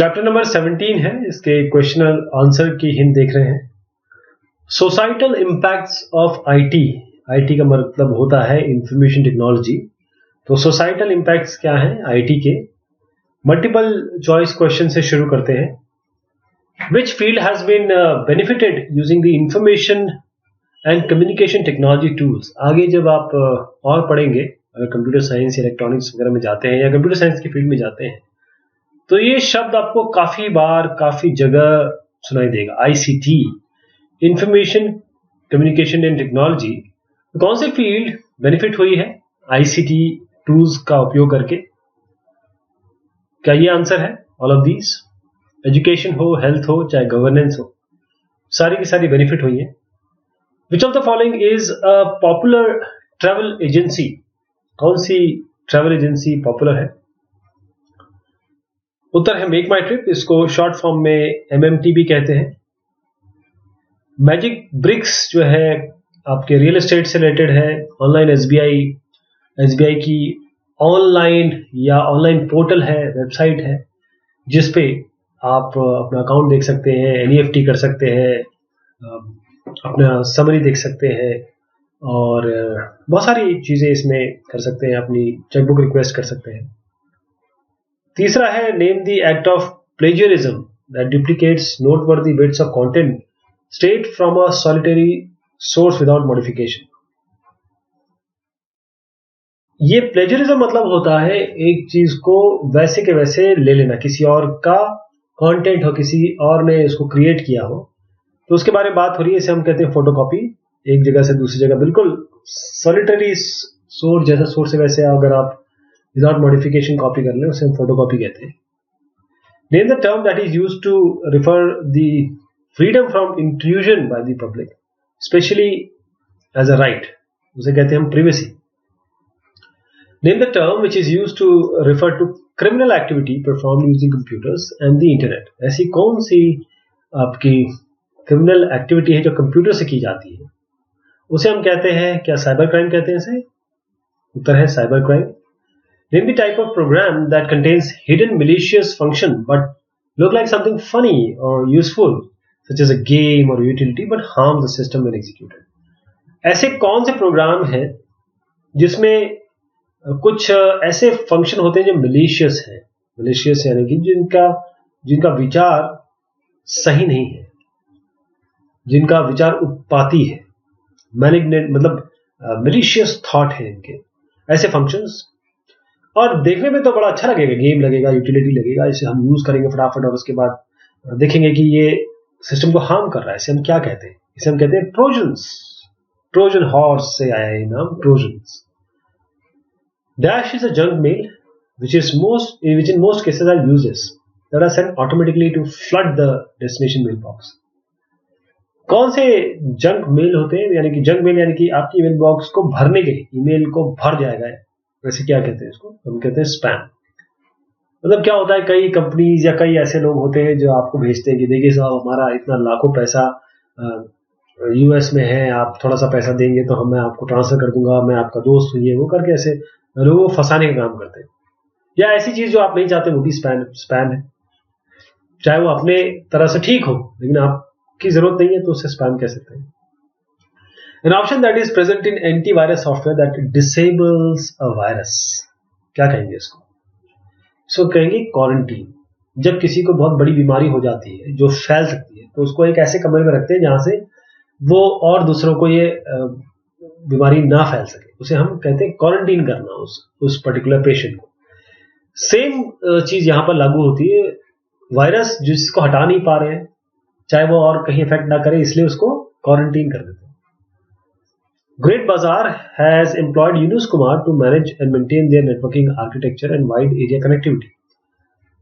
Chapter number 17 है, इसके question answer की हिंट देख रहे हैं। Societal impacts of IT. IT का मतलब होता है इंफॉर्मेशन टेक्नोलॉजी। तो सोसाइटल इम्पैक्ट्स क्या हैं आईटी के? मल्टीपल चॉइस क्वेश्चन से शुरू करते हैं। Which field has been benefited using the information and communication technology tools. आगे जब आप और पढ़ेंगे, अगर कंप्यूटर साइंस या इलेक्ट्रॉनिक्स वगैरह में जाते हैं या कंप्यूटर साइंस की फील्ड में जाते हैं, तो ये शब्द आपको काफी बार काफी जगह सुनाई देगा। ICT, information communication and technology. कौन सी फील्ड बेनिफिट हुई है आईसीटी टूल्स का उपयोग करके? क्या ये आंसर है? All of these. एजुकेशन हो, हेल्थ हो, चाहे गवर्नेंस हो, सारी की सारी बेनिफिट हुई है। Which of the following is a popular travel agency? कौन सी ट्रैवल एजेंसी पॉपुलर है? उत्तर है मेक माई ट्रिप। इसको शॉर्ट फॉर्म में एमएमटी भी कहते हैं। मैजिक ब्रिक्स जो है आपके रियल एस्टेट से रिलेटेड है। ऑनलाइन एसबीआई की ऑनलाइन या ऑनलाइन पोर्टल है, वेबसाइट है, जिसपे आप अपना अकाउंट देख सकते हैं, एनईएफटी कर सकते हैं, अपना समरी देख सकते हैं और बहुत सारी चीजें इसमें कर सकते हैं। अपनी चेकबुक रिक्वेस्ट कर सकते हैं। तीसरा है name the act of plagiarism that duplicates noteworthy bits of content state from a solitary source without modification. ये प्लेजरिज्म मतलब होता है एक चीज को वैसे के वैसे ले लेना, किसी और का कंटेंट हो, किसी और ने इसको क्रिएट किया हो, तो उसके बारे में बात हो रही है। इसे हम कहते हैं फोटोकॉपी। एक जगह से दूसरी जगह बिल्कुल सॉलिटरी सोर्स जैसा सोर्स है, वैसे अगर आप विदाउट मॉडिफिकेशन कॉपी कर लें, उसे हम फोटोकॉपी कहते हैं। Name the term that is used to refer the freedom from intrusion by the public, especially as a right, उसे कहते हैं हम privacy. Name the term which is used to refer to criminal activity perform using computers and the internet. ऐसी कौन सी आपकी criminal activity है जो computer से की जाती है? उसे हम कहते हैं, क्या साइबर क्राइम कहते हैं इसे? उत्तर है cyber crime. Name the type of program that contains hidden malicious function but look like something funny or useful, such as a game or utility, but harms the system when executed. ऐसे कौन से programme हैं जिसमें कुछ ऐसे function होते हैं जो malicious हैं? malicious यानी कि जिनका विचार सही नहीं है, जिनका विचार उत्पाती है, malignant मतलब malicious thought है इनके, ऐसे फंक्शंस। और देखने में तो बड़ा अच्छा लगेगा, गेम लगेगा, यूटिलिटी लगेगा, इसे हम यूज करेंगे फटाफट और उसके बाद देखेंगे कि ये सिस्टम को हार्म कर रहा है। इसे हम क्या कहते हैं? इसे हम कहते हैं ट्रोजन्स। ट्रोजन हॉर्स से आया है नाम, Trojans. Dash is a junk mail which in most cases are uses that are sent automatically to flood the destination mailbox. कौन से जंक मेल होते हैं? यानी कि जंक मेल यानी कि आपकी ईमेल बॉक्स को भरने के लिए, ईमेल को भर जाएगा, वैसे क्या कहते हैं इसको? हम कहते हैं स्पैम। मतलब क्या होता है, कई कंपनीज या कई ऐसे लोग होते हैं जो आपको भेजते हैं कि देखिए साहब, हमारा इतना लाखों पैसा यूएस में है, आप थोड़ा सा पैसा देंगे तो मैं आपको ट्रांसफर कर दूंगा, मैं आपका दोस्त हूँ, ये वो करके ऐसे लोगों को फंसाने का काम करते हैं। या ऐसी चीज जो आप नहीं चाहते, वो भी स्पैम है। चाहे वो अपने तरह से ठीक हो, लेकिन आपकी जरूरत नहीं है तो उसे स्पैम कह सकते हैं। An option that is present in antivirus software that disables a virus. क्या कहेंगे इसको? इसको कहेंगे क्वारंटीन। जब किसी को बहुत बड़ी बीमारी हो जाती है जो फैल सकती है, तो उसको एक ऐसे कमरे में रखते हैं जहां से वो और दूसरों को ये बीमारी ना फैल सके। उसे हम कहते हैं क्वारंटीन करना उस पर्टिकुलर पेशेंट को। सेम चीज यहां पर लागू होती है। वायरस जिसको हटा नहीं पा रहे हैं, चाहे वो और कहीं इफेक्ट ना करे, इसलिए उसको क्वारंटीन कर देते हैं। Great Bazaar has employed Yunus Kumar to manage and maintain their networking architecture and wide area connectivity.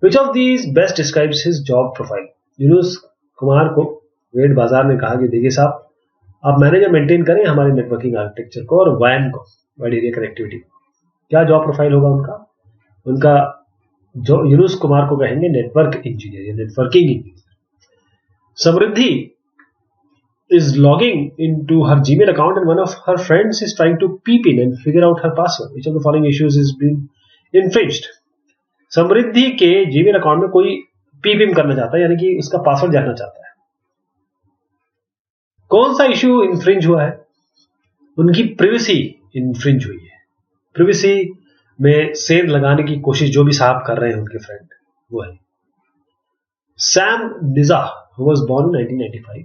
Which of these best describes his job profile? Yunus Kumar को ग्रेट बाजार ने कहा कि देखिए साहब, आप मैनेज और मेंटेन करें हमारे नेटवर्किंग आर्किटेक्चर को और वैन को, वाइड एरिया कनेक्टिविटी। क्या जॉब प्रोफाइल होगा उनका जो यूनुस कुमार को कहेंगे नेटवर्क इंजीनियर या networking engineer. Samriddhi is logging into her Gmail account and one of her friends is trying to peep in and figure out her password. Which of the following issues is being infringed? समृद्धि के Gmail account में कोई पीपिम करना चाहता है, यानी कि उसका password जानना चाहता है। कौन सा इश्यू इन्फ्रिंज हुआ है? उनकी प्रिवेसी इन्फ्रिंज हुई है। प्रिवेसी में सेंध लगाने की कोशिश जो भी साहब कर रहे हैं उनके फ्रेंड, वो है सैम निजा, who was born in 1995,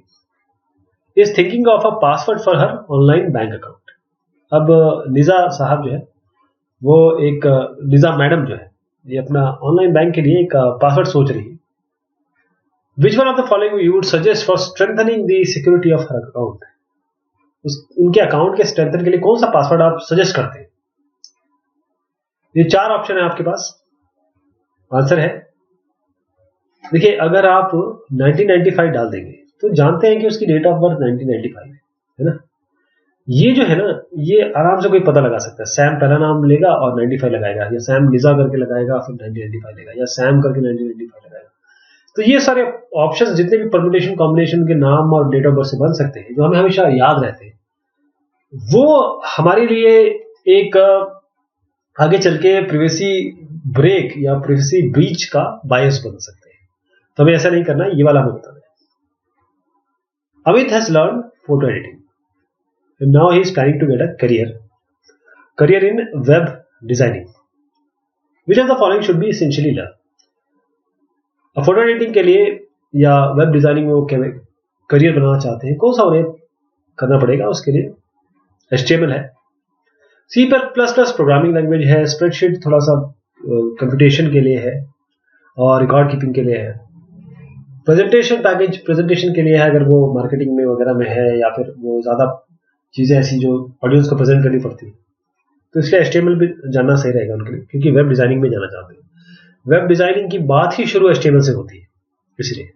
is thinking of a password for her online bank account. अब निजा साहब जो है, वो एक निजा मैडम जो है, ये अपना ऑनलाइन बैंक के लिए एक पासवर्ड सोच रही है। Which one of the following you would suggest for strengthening the security of her account? उनके अकाउंट के स्ट्रेंथन के लिए कौन सा पासवर्ड आप सजेस्ट करते हैं? ये 4 ऑप्शन है आपके पास। आंसर है, देखिए, अगर आप 1995 डाल देंगे तो जानते हैं कि उसकी डेट ऑफ बर्थ 1995 है ना। ये जो है ना, ये आराम से कोई पता लगा सकता है। सैम पहला नाम लेगा और 95 लगाएगा, या सैम निजा करके लगाएगा फिर 1995 लेगा, या सैम करके 1995 लगाएगा। तो ये सारे ऑप्शंस, जितने भी परम्यूटेशन कॉम्बिनेशन के नाम और डेट ऑफ बर्थ से बन सकते हैं, जो हमें हमेशा याद रहते हैं, वो हमारे लिए एक आगे चल के प्रिवेसी ब्रेक या प्रिवेसी ब्रीच का बायस बन सकते हैं। तो हमें ऐसा नहीं करना, ये वाला हमें बताना है। Amit has learn photo editing and now he is planning to get a career in web designing. Which of the following should be essentially learned? Photo editing के लिए या वेब डिजाइनिंग में वो करियर बनाना चाहते हैं, कौन सा उन्हें करना पड़ेगा? उसके लिए HTML है, C++ प्रोग्रामिंग लैंग्वेज है, स्प्रेडशीट थोड़ा सा कंप्यूटेशन के लिए है और रिकॉर्ड कीपिंग के लिए है, प्रेजेंटेशन पैकेज प्रेजेंटेशन के लिए है अगर वो मार्केटिंग में वगैरह में है, या फिर वो ज्यादा चीजें ऐसी जो ऑडियंस को प्रेजेंट करनी पड़ती है, तो इसलिए HTML भी जानना सही रहेगा उनके लिए, क्योंकि वेब डिजाइनिंग में जाना चाहते हैं। वेब डिजाइनिंग की बात ही शुरू HTML से होती है, इसलिए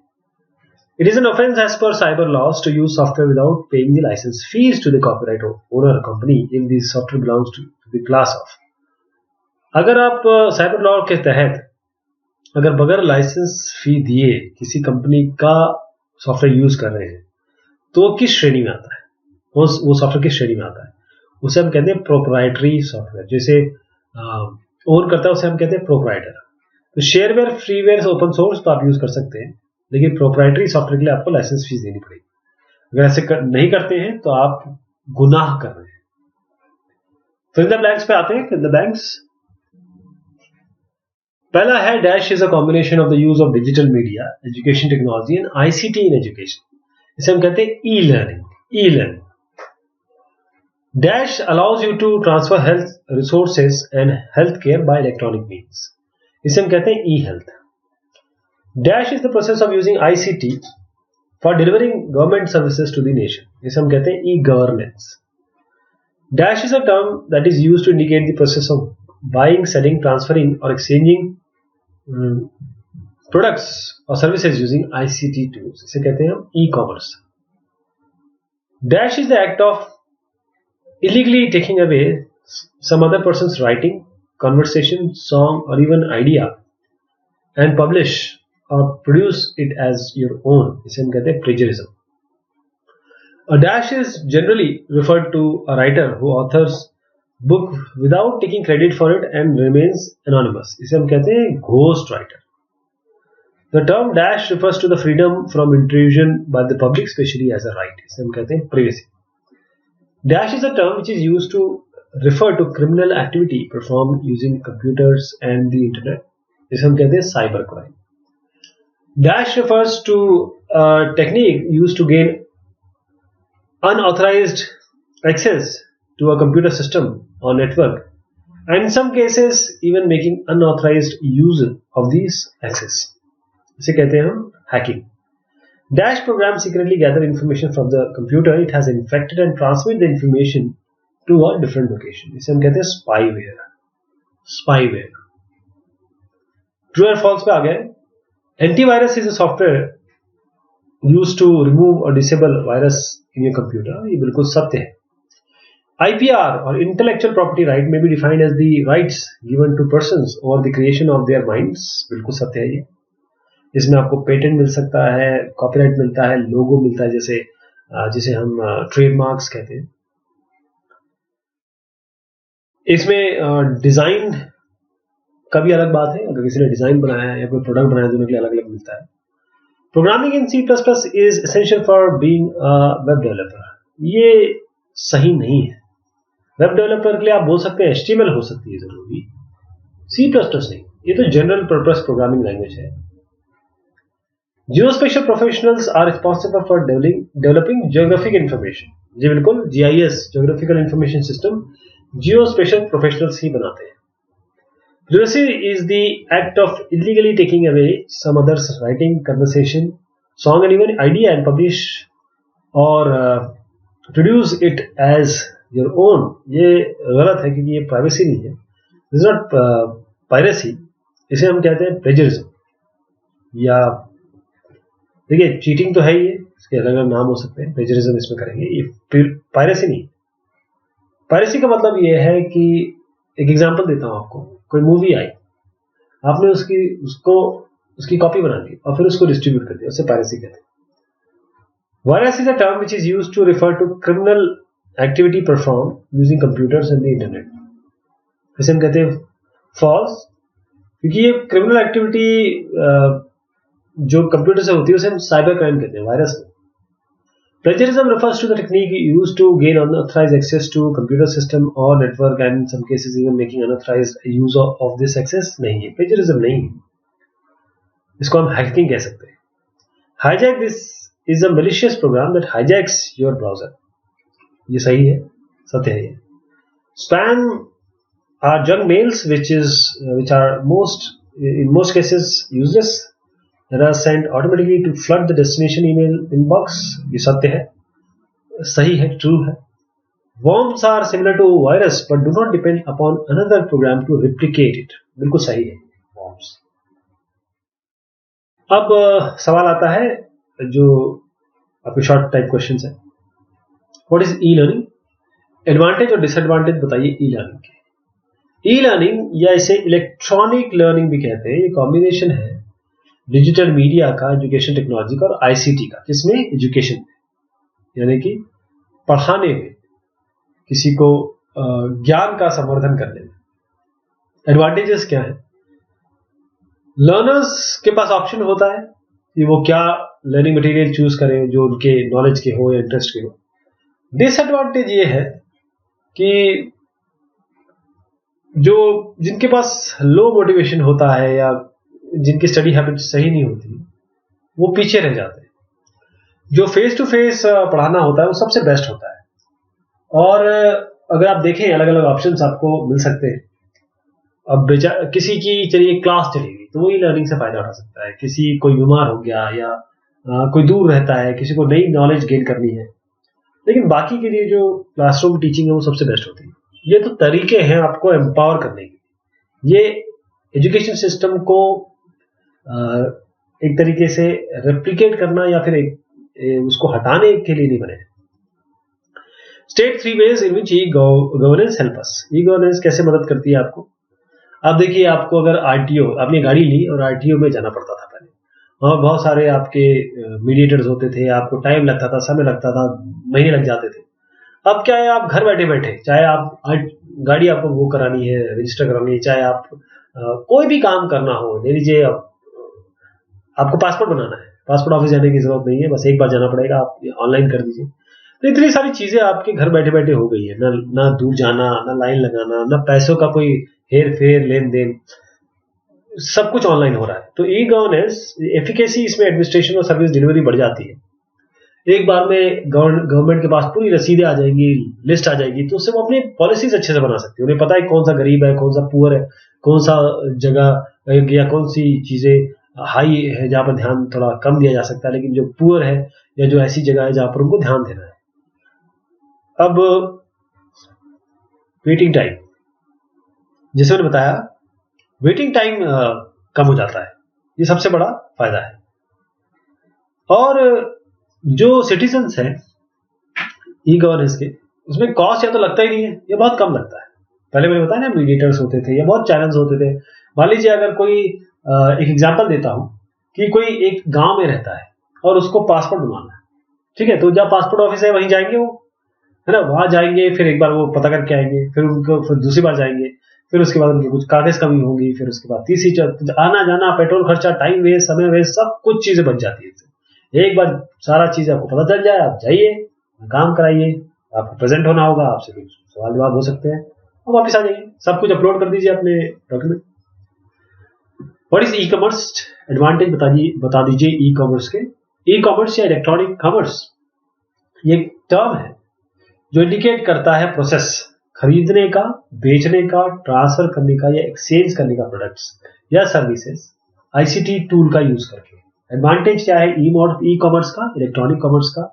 it is an offence as per cyber laws to use software without paying the licence fee to the copyright owner company if this software belongs to the class of. अगर आप cyber law के तहत अगर बगैर licence फी दिए किसी company का software use कर रहे हैं, तो किस श्रेणी में आता है? वो सॉफ्टवेयर किस श्रेणी में आता है? उसे हम कहते हैं प्रोप्राइटरी सॉफ्टवेयर। जैसे ओन करता है उसे हम कहते हैं प्रोप्राइटर। तो शेयरवेयर, फ्रीवेयर, ओपन सोर्स तो आप यूज कर सकते हैं, लेकिन प्रोप्राइटरी सॉफ्टवेयर के लिए आपको लाइसेंस फीस देनी पड़ेगी। अगर ऐसे नहीं करते हैं तो आप गुनाह कर रहे हैं। फिल द ब्लैंक्स पे आते हैं। फिल द ब्लैंक्स, पहला है dash is a combination of the use of digital media, education technology and ICT in education. इसे हम कहते हैं e learning. Dash allows you to transfer health resources and healthcare by electronic means. इसे हम कहते हैं e-health. Dash is the process of using ICT for delivering government services to the nation. इसे हम कहते हैं e-governance. Dash is a term that is used to indicate the process of buying, selling, transferring or exchanging products or services using ICT tools. इसे कहते हैं हम e-commerce. Dash is the act of illegally taking away some other person's writing, conversation, song or even idea and publish or produce it as your own. इसे हम कहते हैं plagiarism. A dash is generally referred to a writer who authors book without taking credit for it and remains anonymous. इसे हम कहते हैं ghost writer. The term dash refers to the freedom from intrusion by the public, especially as a right. इसे हम कहते हैं privacy. Dash is a term which is used to refer to criminal activity performed using computers and the internet. इसे हम कहते हैं cyber crime. Dash refers to a technique used to gain unauthorized access to a computer system or network, and in some cases even making unauthorized use of these access. इसे कहते हैं हम hacking. Dash program secretly gather information from the computer it has infected and transmit the information to a different location. इसे हम कहते हैं spyware. True or false पे आ गए। Antivirus is a software used to remove or disable virus in your computer. ये बिल्कुल सत्य है। IPR or intellectual property right may be defined as the rights given to persons over the creation of their minds. बिल्कुल सत्य है ये। इसमें आपको पेटेंट मिल सकता है, कॉपीराइट मिलता है, लोगो मिलता है, जिसे हम ट्रेडमार्क्स कहते हैं। इसमें डिजाइन कभी अलग बात है, अगर किसी ने डिजाइन बनाया है या कोई प्रोडक्ट बनाया है दोनों के लिए अलग अलग मिलता है। Programming in C++ is essential for being a web developer, ये सही नहीं है। वेब डेवलपर के लिए आप बोल सकते हैं HTML हो सकती है जरूरी, C++ नहीं, ये तो जनरल पर्पस प्रोग्रामिंग लैंग्वेज है। Geospatial professionals are responsible for developing geographic information, जी बिल्कुल, GIS geographical information system geospatial professionals ही बनाते हैं। Piracy is the act of illegally taking away some other's writing, conversation, song and even idea and publish or produce it as your own। ये गलत है क्योंकि ये प्राइवेसी नहीं है। This is not piracy, इसे हम कहते हैं plagiarism। या देखिए चीटिंग तो है ही है, इसके अलग अलग नाम हो सकते हैं, plagiarism इसमें करेंगे, ये पायरेसी नहीं। पायरेसी का मतलब ये है कि एक एग्जांपल देता हूं आपको, कोई मूवी आई, आपने उसकी कॉपी बना ली और फिर उसको डिस्ट्रीब्यूट कर दिया, उससे पायरेसी कहते हैं। Virus is a term which is used to refer to criminal activity perform using computers and the internet. इसे हम कहते हैं फॉल्स, क्योंकि ये क्रिमिनल एक्टिविटी जो कंप्यूटर से होती है उसे हम साइबर क्राइम कहते हैं, वायरस में। Plagiarism refers to the technique used to gain unauthorized access to computer system or network and in some cases even making unauthorized use of this access नहीं है, plagiarism नहीं है, इसको हम hacking कह सकते हैं। Hijack this is a malicious program that hijacks your browser, ये सही है, सत्य है ये। Spam are junk mails which are in most cases useless, that are sent automatically to flood the destination email inbox, ये सत्य है, सही है, true है। Worms are similar to virus but do not depend upon another program to replicate it, बिल्कुल सही है worms। अब सवाल आता है जो आपके शॉर्ट टाइप क्वेश्चंस है, व्हाट इज ई-लर्निंग, एडवांटेज और डिसएडवांटेज बताइए ई-लर्निंग के। ई-लर्निंग या इसे इलेक्ट्रॉनिक लर्निंग भी कहते हैं, ये कॉम्बिनेशन है डिजिटल मीडिया का, एजुकेशन टेक्नोलॉजी का और ICT का। किसमें? एजुकेशन में, यानी कि पढ़ाने में, किसी को ज्ञान का संवर्धन करने में। एडवांटेजेस क्या है? लर्नर्स के पास ऑप्शन होता है कि वो क्या लर्निंग मटेरियल चूज करें जो उनके नॉलेज के हो या इंटरेस्ट के हो। डिसएडवांटेज ये है कि जो जिनके पास लो मोटिवेशन होता है या जिनकी स्टडी हैबिट सही नहीं होती, वो पीछे रह जाते हैं। जो फेस टू फेस पढ़ाना होता है वो सबसे बेस्ट होता है। और अगर आप देखें अलग अलग ऑप्शंस आपको मिल सकते हैं। अब किसी की चलिए क्लास चलेगी तो वो ई लर्निंग से फायदा उठा सकता है। किसी कोई बीमार हो गया या कोई दूर रहता है, किसी को नई नॉलेज गेन करनी है, लेकिन बाकी के लिए जो क्लासरूम टीचिंग है वो सबसे बेस्ट होती है। ये तो तरीके हैं आपको एम्पावर करने के। ये एजुकेशन सिस्टम को एक तरीके से रेप्लिकेट करना या फिर उसको हटाने के लिए नहीं बने। State 3 ways in which e-governance help us। E-governance कैसे मदद करती है आपको? अब देखिए, आपको अगर आरटीओ, आपने गाड़ी ली और आरटीओ में जाना पड़ता था पहले, वहां बहुत सारे आपके मीडिएटर्स होते थे, आपको टाइम लगता था, समय लगता था, महीने लग जाते थे। अब क्या है, आप घर बैठे बैठे, चाहे आप गाड़ी आपको वो करानी है, रजिस्टर करानी है, चाहे आप कोई भी काम करना हो, ले लीजिए आपको पासपोर्ट बनाना है, पासपोर्ट ऑफिस जाने की जरूरत नहीं है, बस एक बार जाना पड़ेगा, आप ऑनलाइन कर दीजिए। तो इतनी सारी चीजें आपके घर बैठे बैठे हो गई है, ना दूर जाना, ना लाइन लगाना, ना पैसों का कोई हेर फेर लेन देन, सब कुछ ऑनलाइन हो रहा है। तो ई गवर्नेंस एफिकेसी, इसमें एडमिनिस्ट्रेशन और सर्विस डिलीवरी बढ़ जाती है। एक बार में गवर्नमेंट के पास पूरी रसीदें आ जाएंगी, लिस्ट आ जाएगी, तो उससे वो अपनी पॉलिसीज अच्छे से बना सकती है। उन्हें पता है कौन सा गरीब है, कौन सा पुअर है, कौन सा जगह या कौन सी चीजें हाई है जहां पर ध्यान थोड़ा कम दिया जा सकता है, लेकिन जो पुअर है या जो ऐसी जगह है जहां पर उनको ध्यान देना है। अब वेटिंग टाइम, जैसे मैंने बताया, वेटिंग टाइम कम हो जाता है, ये सबसे बड़ा फायदा है। और जो सिटीजन्स हैं ई गवर्नेंस के, उसमें कॉस्ट या तो लगता ही नहीं है, ये बहुत कम लगता है। पहले मैंने बताया ना, मीडिएटर्स होते थे या बहुत चैनल्स होते थे। मान लीजिए अगर कोई एक एग्जांपल देता हूं कि कोई एक गांव में रहता है और उसको पासपोर्ट बनवाना है, ठीक है, तो जब पासपोर्ट ऑफिस है वहीं जाएंगे वो, है ना, वहां जाएंगे, फिर एक बार वो पता करके आएंगे, फिर दूसरी बार जाएंगे, फिर उसके बाद उनकी कुछ कागज कमी होगी, फिर उसके बाद तीसरी आना जाना, पेट्रोल खर्चा, टाइम वेस्ट, समय वेस्ट, सब कुछ चीजें बच जाती है। एक बार सारा चीज आपको पता चल जाए, आप जाइए, काम कराइए, आपको प्रेजेंट होना होगा, आपसे कुछ सवाल जवाब हो सकते हैं, और वापस आ जाइए, सब कुछ अपलोड कर दीजिए अपने document. What is e commerce advantage बता दीजिए ई कॉमर्स के। ई कॉमर्स या इलेक्ट्रॉनिक कॉमर्स ये टर्म है जो इंडिकेट करता है प्रोसेस, खरीदने का, बेचने का, ट्रांसफर करने का या एक्सचेंज करने का प्रोडक्ट्स या सर्विसेज आईसीटी टूल का यूज करके। एडवांटेज क्या है ई कॉमर्स का, इलेक्ट्रॉनिक कॉमर्स का?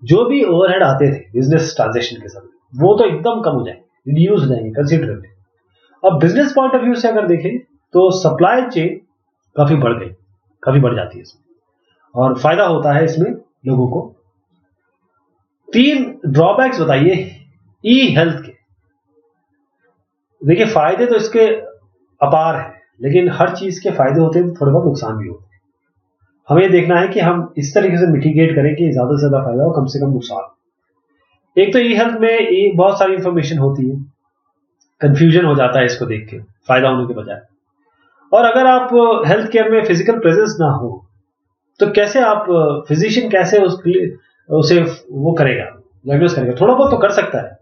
जो भी ओवरहेड आते थे बिजनेस ट्रांजेक्शन के समय, वो तो एकदम कम हो जाएंगे, रिड्यूस हो जाएंगे कंसिडरेबली। अब बिजनेस पॉइंट ऑफ व्यू से अगर देखें तो सप्लाई चेन काफी बढ़ गई, काफी बढ़ जाती है इसमें, और फायदा होता है इसमें लोगों को। 3 ड्रॉबैक्स बताइए ई हेल्थ के। देखिए फायदे तो इसके अपार है, लेकिन हर चीज के फायदे होते हैं तो थोड़े बहुत नुकसान भी होते हैं। हमें देखना है कि हम इस तरीके से मिटिगेट करें कि ज्यादा से ज्यादा फायदा हो, कम से कम नुकसान। एक तो ई हेल्थ में बहुत सारी इंफॉर्मेशन होती है, कंफ्यूजन हो जाता है इसको देख के फायदा होने के बजाय। और अगर आप हेल्थ केयर में फिजिकल प्रेजेंस ना हो तो कैसे आप फिजिशियन कैसे उसे वो करेगा, डायग्नोस करेगा? थोड़ा बहुत तो कर सकता है,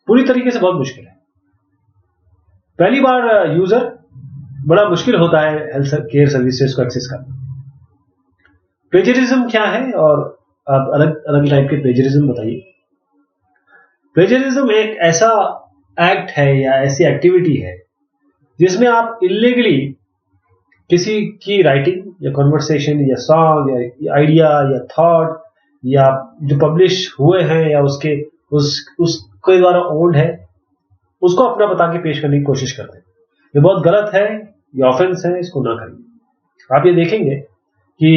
पूरी तरीके से बहुत मुश्किल है। पहली बार यूजर बड़ा मुश्किल होता है हेल्थ केयर सर्विसेज को एक्सेस करना। प्लेजरिज्म क्या है, और आप अलग अलग टाइप के प्लेजरिज्म बताइए। प्लेजरिज्म एक ऐसा एक्ट है या ऐसी एक्टिविटी है जिसमें आप इलीगली किसी की राइटिंग या कॉन्वर्सेशन या सॉन्ग या आइडिया या थॉट या जो पब्लिश हुए हैं या उसके द्वारा ओन्ड है, उसको अपना बता के पेश करने की कोशिश करते हैं। ये बहुत गलत है, ये ऑफेंस है, इसको ना करिए। आप ये देखेंगे कि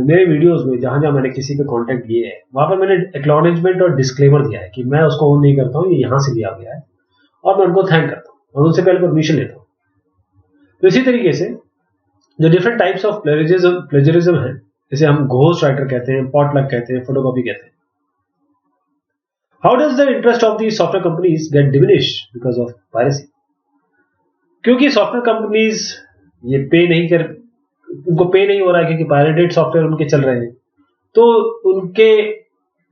मेरे वीडियोस में जहां जहां मैंने किसी के कॉन्टेक्ट लिए है, वहां पर मैंने एक्नॉलेजमेंट और डिस्क्लेमर दिया है कि मैं उसको ओन नहीं करता हूं, ये यहां से लिया गया है, और मैं उनको थैंक करता हूं और उनसे पहले परमिशन लेता हूं। तो इसी तरीके से जो डिफरेंट टाइप्स ऑफ प्लेजरिज्म है, जैसे हम घोस्ट राइटर कहते हैं, पॉटलक कहते हैं, फोटोकॉपी कहते हैं। How does the interest of the software companies get diminish because of piracy? क्योंकि सॉफ्टवेयर कंपनीज ये उनको पे नहीं हो रहा है, क्योंकि पायरेटेड सॉफ्टवेयर उनके चल रहे हैं, तो उनके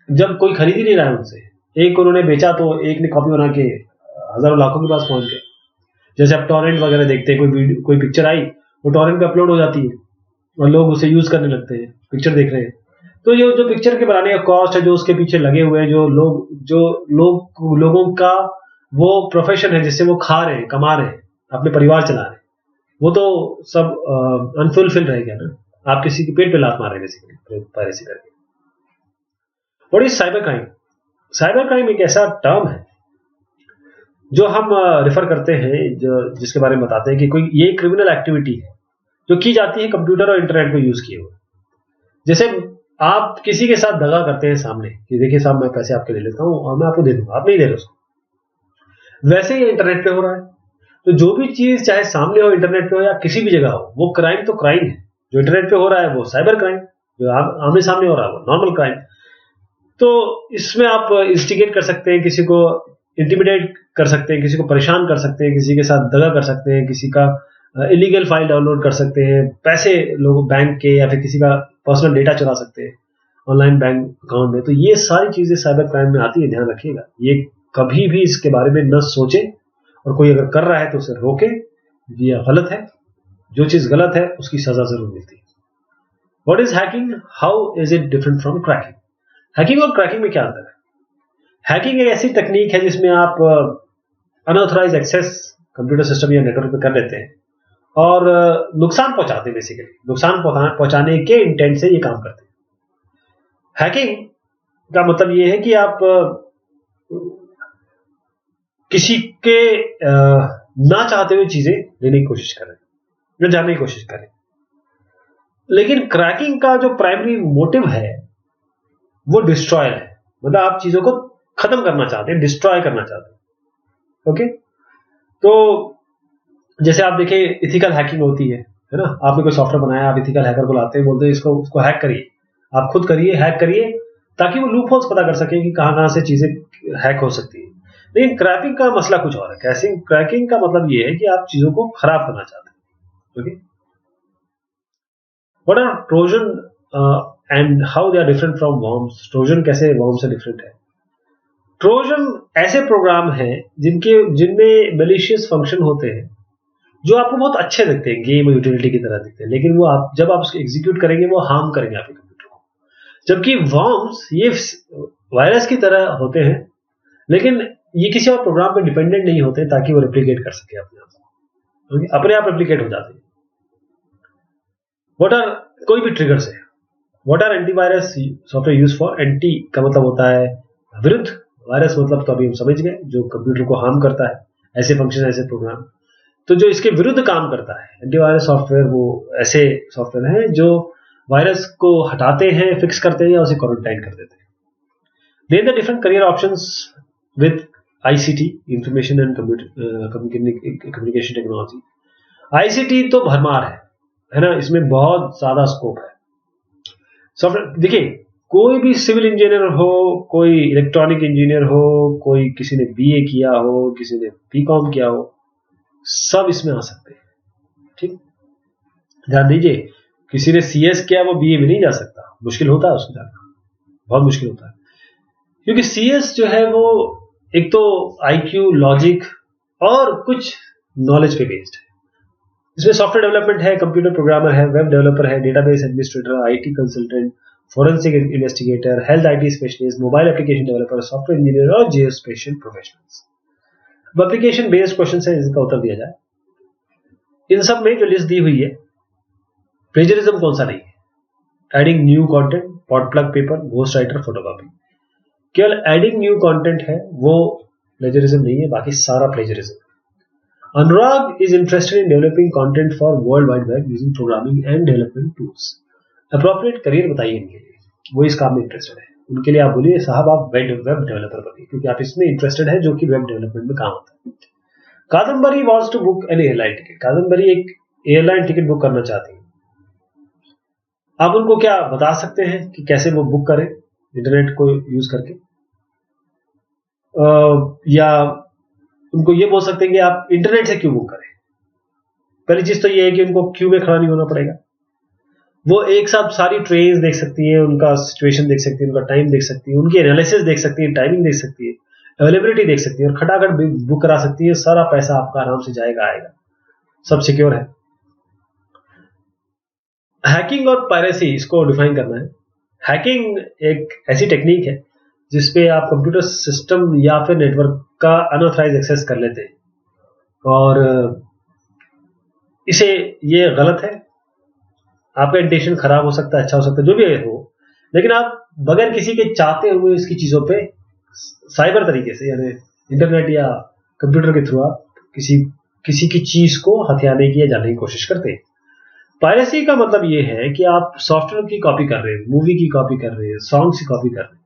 जब कोई खरीद ही नहीं रहा है उनसे, एक उन्होंने बेचा तो एक ने कॉपी बना के हजारों लाखों के पास पहुंच गए। जैसे आप टॉरेंट वगैरह देखते हैं, कोई पिक्चर आई, वो टॉरेंट पे अपलोड हो जाती है और लोग उसे यूज करने लगते हैं, पिक्चर देख रहे हैं। तो ये जो पिक्चर के बनाने का कॉस्ट है, जो उसके पीछे लगे हुए हैं, जो लोगों का वो प्रोफेशन है जिससे वो खा रहे हैं, कमा रहे हैं, अपने परिवार चला रहे हैं, वो तो सब अनफुलफिल रहेगा ना। आप किसी के पेट पे लात मार रहे हैं बेसिकली पायरेसी करके। What is cyber crime? Cyber crime एक ऐसा टर्म है जो हम रेफर करते हैं, जिसके बारे में बताते हैं कि कोई ये क्रिमिनल एक्टिविटी है जो की जाती है कंप्यूटर और इंटरनेट को यूज किए हुए। जैसे आप किसी के साथ दगा करते हैं सामने कि देखिए साहब मैं पैसे आपके ले लेता हूं और मैं आपको दे दूंगा, आप नहीं दे रहे उसको। वैसे ही इंटरनेट पे हो रहा है। तो जो भी चीज चाहे सामने हो, इंटरनेट पे हो या किसी भी जगह हो, वो क्राइम तो क्राइम है। जो इंटरनेट पे हो रहा है वो साइबर क्राइम, जो आमने सामने हो रहा है वो नॉर्मल क्राइम। तो इसमें आप इंस्टिगेट कर सकते हैं, किसी को इंटिमिडेट कर सकते हैं, किसी को परेशान कर सकते हैं, किसी के साथ दगा कर सकते हैं, किसी का इलीगल फाइल डाउनलोड कर सकते हैं, पैसे लोग बैंक के या फिर किसी का पर्सनल डेटा चुरा सकते हैं ऑनलाइन बैंक अकाउंट में। तो ये सारी चीजें साइबर क्राइम में आती है, ध्यान रखिएगा। ये कभी भी इसके बारे में न सोचे, और कोई अगर कर रहा है तो उसे रोके, ये गलत है। जो चीज गलत है उसकी सजा जरूर मिलती है। What is hacking? How is it different from cracking? Hacking और क्रैकिंग में क्या अंतर है? हैकिंग एक ऐसी तकनीक है जिसमें आप अनऑथराइज एक्सेस कंप्यूटर सिस्टम या नेटवर्क पे कर लेते हैं और नुकसान पहुंचाते हैं। बेसिकली नुकसान पहुंचाने के इंटेंट से ये काम करते हैं। हैकिंग का मतलब ये है कि आप किसी के ना चाहते हुए चीजें लेने की कोशिश करें या जानने की कोशिश करें। लेकिन क्रैकिंग का जो प्राइमरी मोटिव है वो डिस्ट्रॉयल है, मतलब आप चीजों को खत्म करना चाहते हैं, डिस्ट्रॉय करना चाहते हैं। ओके, तो जैसे आप देखिए इथिकल हैकिंग होती है ना। आपने कोई सॉफ्टवेयर बनाया, आप इथिकल हैकर को लाते हैं, बोलते हैं उसको हैक करिए, आप खुद करिए, हैक करिए, ताकि वो लूप होल्स पता कर सके कि कहां से चीजें हैक हो सकती है। लेकिन क्रैकिंग का मसला कुछ और है। क्रैकिंग का मतलब ये है कि आप चीजों को खराब करना चाहते हैं। Okay, what are Trojan and how they are different from worms? Trojan कैसे वॉर्म से डिफरेंट है? ट्रोजन ऐसे प्रोग्राम हैं जिनमें मैलिशियस फंक्शन होते हैं जो आपको बहुत अच्छे लगते हैं, गेम और यूटिलिटी की तरह दिखते हैं, लेकिन वो आप जब आप उसको एग्जीक्यूट करेंगे वो हार्म करेंगे आपके कंप्यूटर को। जबकि वॉर्म्स ये वायरस की तरह होते हैं, लेकिन ये किसी और प्रोग्राम पे डिपेंडेंट नहीं होते ताकि वो रेप्लिकेट कर सके अपने आप, अपने आप रेप्लिकेट हो जाते हैं। व्हाट आर कोई भी ट्रिगर्स है। What are antivirus software use for? Anti का मतलब होता है विरुद्ध, वायरस मतलब तो अभी हम समझ गए जो कंप्यूटर को हार्म करता है, ऐसे फंक्शन ऐसे प्रोग्राम। तो जो इसके विरुद्ध काम करता है एंटीवायरस सॉफ्टवेयर, वो ऐसे सॉफ्टवेयर हैं जो वायरस को हटाते हैं, फिक्स करते हैं या उसे क्वारंटाइन कर देते हैं। Then the different career options with ICT, information and communication technology. ICT तो भरमार है ना, इसमें बहुत ज्यादा स्कोप है। सॉफ्टवेयर देखिए, कोई भी सिविल इंजीनियर हो, कोई इलेक्ट्रॉनिक इंजीनियर हो, कोई किसी ने बीए किया हो, किसी ने बीकॉम किया हो, सब इसमें आ सकते हैं। ठीक, ध्यान दीजिए, किसी ने सीएस किया वो बीए में नहीं जा सकता, मुश्किल होता है उसको जाना, बहुत मुश्किल होता है, क्योंकि सीएस जो है वो एक तो आईक्यू, लॉजिक और कुछ नॉलेज पे बेस्ड है। इसमें सॉफ्टवेयर डेवलपमेंट है, कंप्यूटर प्रोग्रामर है, वेब डेवलपर है, database administrator, IT consultant, forensic investigator, health IT specialist, mobile application developer, software engineer और जियोस्पेशियल प्रोफेशनल्स। अब एप्लीकेशन बेस्ड क्वेश्चन है, इसका उत्तर दिया जाए। इन सब में जो लिस्ट दी हुई है, प्लेजरिज्म कौन सा नहीं है? Adding new content, pot plug paper, ghost writer, photocopy. केवल एडिंग न्यू कंटेंट है वो प्लेजरिज्म नहीं है, बाकी सारा plagiarism. Anurag is interested in developing content for world wide web using programming and development tools. Appropriate career बताइए इनके लिए, वो इस काम में इंटरेस्टेड है। उनके लिए आप बोलिए साहब आप वेब डेवलपर बनिए, क्योंकि आप इसमें इंटरेस्टेड है जो कि वेब डेवलपमेंट में काम आता है। Kadambari wants to book an airline ticket. Kadambari एक एयरलाइन टिकट बुक करना चाहती है। आप उनको क्या बता सकते हैं कि कैसे वो बुक करें इंटरनेट को यूज करके, या उनको ये बोल सकते हैं कि आप इंटरनेट से क्यों बुक करें। पहली चीज तो ये है कि उनको क्यू में खड़ा नहीं होना पड़ेगा, वो एक साथ सारी ट्रेन देख सकती है, उनका सिचुएशन देख सकती है, उनका टाइम देख सकती है, उनकी एनालिसिस देख सकती है, टाइमिंग देख सकती है, अवेलेबिलिटी देख सकती है और खटाखट बुक करा सकती है। सारा पैसा आपका आराम से जाएगा आएगा, सब सिक्योर है। हैकिंग और पायरेसी, इसको डिफाइन करना है। हैकिंग एक ऐसी टेक्निक है जिसपे आप कंप्यूटर सिस्टम या फिर नेटवर्क का अनऑथराइज एक्सेस कर लेते हैं, और इसे ये गलत है। आपका इंटेंशन खराब हो सकता है, अच्छा हो सकता है, जो भी हो, लेकिन आप बगैर किसी के चाहते हुए इसकी चीजों पे साइबर तरीके से, यानी इंटरनेट या कंप्यूटर के थ्रू आप किसी की चीज को हथियाने की या जानने की कोशिश करते हैं। पायरेसी का मतलब ये है कि आप सॉफ्टवेयर की कॉपी कर रहे हैं, मूवी की कॉपी कर रहे हैं, सॉन्ग्स की कॉपी कर रहे हैं।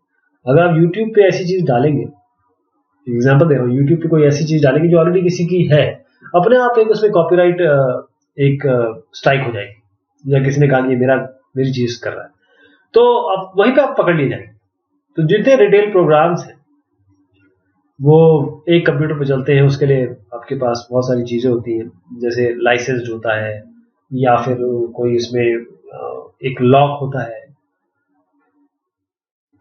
अगर आप यूट्यूब पे ऐसी चीज डालेंगे, एग्जांपल दे रहा हूँ, यूट्यूब पे कोई ऐसी चीज डालेंगे जो ऑलरेडी किसी की है, अपने आप एक उसमें कॉपीराइट एक स्ट्राइक हो जाएगी, या किसी ने कहा कि मेरी चीज कर रहा है, तो अब वहीं पे आप पकड़ लिए जाएंगे। तो जितने रिटेल प्रोग्राम्स हैं वो एक कंप्यूटर पे चलते हैं, उसके लिए आपके पास बहुत सारी चीजें होती हैं, जैसे लाइसेंस होता है या फिर कोई इसमें एक लॉक होता है।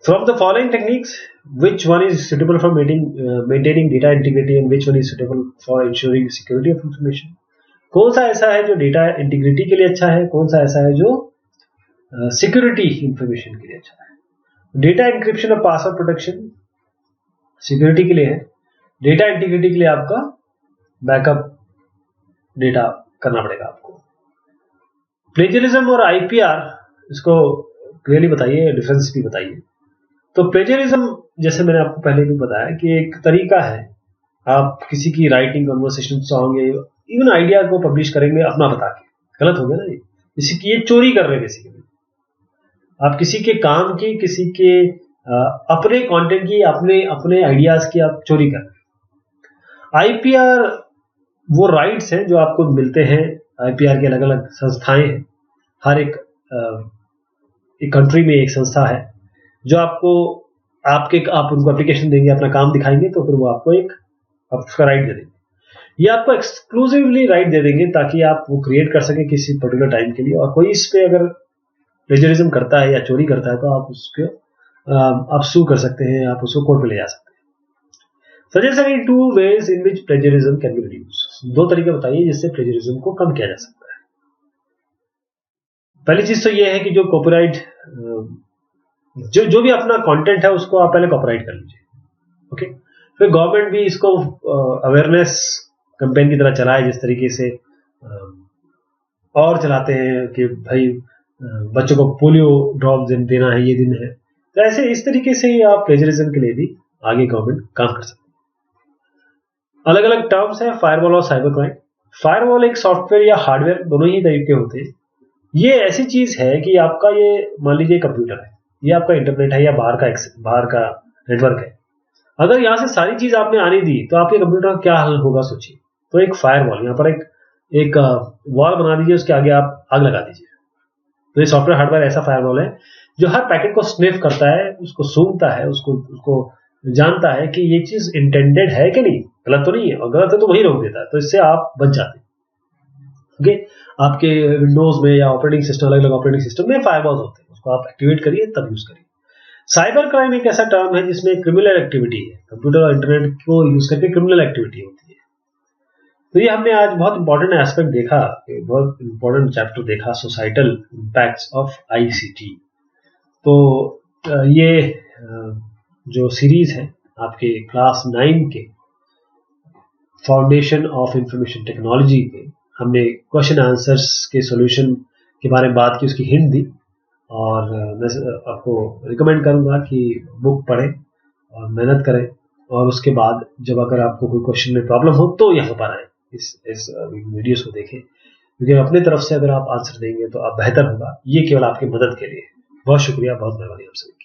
From the following techniques, which one is suitable for maintaining data integrity and which one is suitable for ensuring security of information? कौन सा ऐसा है जो डेटा इंटीग्रिटी के लिए अच्छा है, कौन सा ऐसा है जो सिक्योरिटी इंफॉर्मेशन के लिए अच्छा है। डेटा इंक्रिप्शन और पासवर्ड प्रोटेक्शन सिक्योरिटी के लिए है, डेटा इंटीग्रिटी के लिए आपका बैकअप डेटा करना पड़ेगा आपको। प्लेजरिज्म और आईपीआर, इसको क्लियरली बताइए, डिफरेंस भी बताइए। तो प्लेजरिज्म, जैसे मैंने आपको पहले भी बताया कि एक तरीका है, आप किसी की writing, conversation, song, even idea को पब्लिश करेंगे अपना बता के। गलत हो गया ना ये, किसी की ये चोरी कर रहे हैं बेसिकली। आप किसी के काम की, किसी के अपने कंटेंट की, अपने आइडियाज की आप चोरी कर रहे हैं। आईपीआर वो राइट्स हैं जो आपको मिलते हैं। आईपीआर की अलग अलग संस्थाएं हैं, हर एक कंट्री में एक संस्था है जो आपको आप उनको एप्लीकेशन देंगे, अपना काम दिखाएंगे, तो फिर वो आपको उसका राइट दे देंगे। ये आपको एक्सक्लूसिवली राइट दे देंगे ताकि आप वो क्रिएट कर सके किसी पर्टिकुलर टाइम के लिए, और कोई इस पे अगर प्लेजरिज्म करता है या चोरी करता है तो आप सू कर सकते हैं, आप उसको कोर्ट में ले जा सकते हैं। Suggest any 2 ways in which plagiarism can be reduced। 2 तरीके बताइए जिससे प्लेजरिज्म को कम किया जा सकता है। पहली चीज तो ये है कि जो कॉपीराइट जो भी अपना कंटेंट है उसको आप पहले कॉपीराइट कर लीजिए, ओके। फिर गवर्नमेंट भी इसको अवेयरनेस कैंपेन की तरह चलाए, जिस तरीके से और चलाते हैं कि भाई बच्चों को पोलियो ड्रॉप देना है, ये दिन है, तो ऐसे इस तरीके से ही आप प्लेजरिज्म के लिए भी आगे गवर्नमेंट काम कर सकते हैं। अलग अलग टर्म्स है फायरवॉल और साइबर क्राइम। फायरवॉल एक सॉफ्टवेयर या हार्डवेयर दोनों ही तरीके होते हैं। ये ऐसी चीज है कि आपका ये मान लीजिए कंप्यूटर है, ये आपका इंटरनेट है या बाहर का नेटवर्क है। अगर यहाँ से सारी चीज आपने आने दी तो आपके कंप्यूटर का क्या हाल होगा सोचिए। तो एक फायरवॉल, यहाँ पर एक वॉल बना दीजिए, उसके आगे आप आग लगा दीजिए। तो ये सॉफ्टवेयर हार्डवेयर ऐसा फायरवॉल है जो हर पैकेट को स्निफ करता है, उसको सूंघता है, उसको जानता है कि ये चीज इंटेंडेड है कि नहीं, गलत तो नहीं है, और गलत है तो वही रोक देता है। तो इससे आप बच जाते हैं। ओके, आपके विंडोज में या ऑपरेटिंग सिस्टम, अलग अलग ऑपरेटिंग सिस्टम में फायरवॉल्स होते हैं, उसको आप एक्टिवेट करिए तब यूज करिए। साइबर क्राइम एक ऐसा टर्म है जिसमें क्रिमिनल एक्टिविटी है, कंप्यूटर और इंटरनेट को यूज करके क्रिमिनल एक्टिविटी होती है। तो ये हमने आज बहुत इंपॉर्टेंट एस्पेक्ट देखा, बहुत इंपॉर्टेंट चैप्टर देखा, सोसाइटल इंपैक्ट्स ऑफ आईसीटी। तो ये जो सीरीज है आपके क्लास 9 के फाउंडेशन ऑफ इंफॉर्मेशन टेक्नोलॉजी के, हमने क्वेश्चन आंसर्स के सॉल्यूशन के बारे में बात की, उसकी हिंट दी, और मैं आपको रिकमेंड करूंगा कि बुक पढ़ें और मेहनत करें, और उसके बाद जब अगर आपको कोई क्वेश्चन में प्रॉब्लम हो तो यहाँ पर आए, इस वीडियोस को देखें, क्योंकि अपनी तरफ से अगर आप आंसर देंगे तो आप बेहतर होगा। ये केवल आपकी मदद के लिए। बहुत शुक्रिया, बहुत मेहरबानी आप सभी की।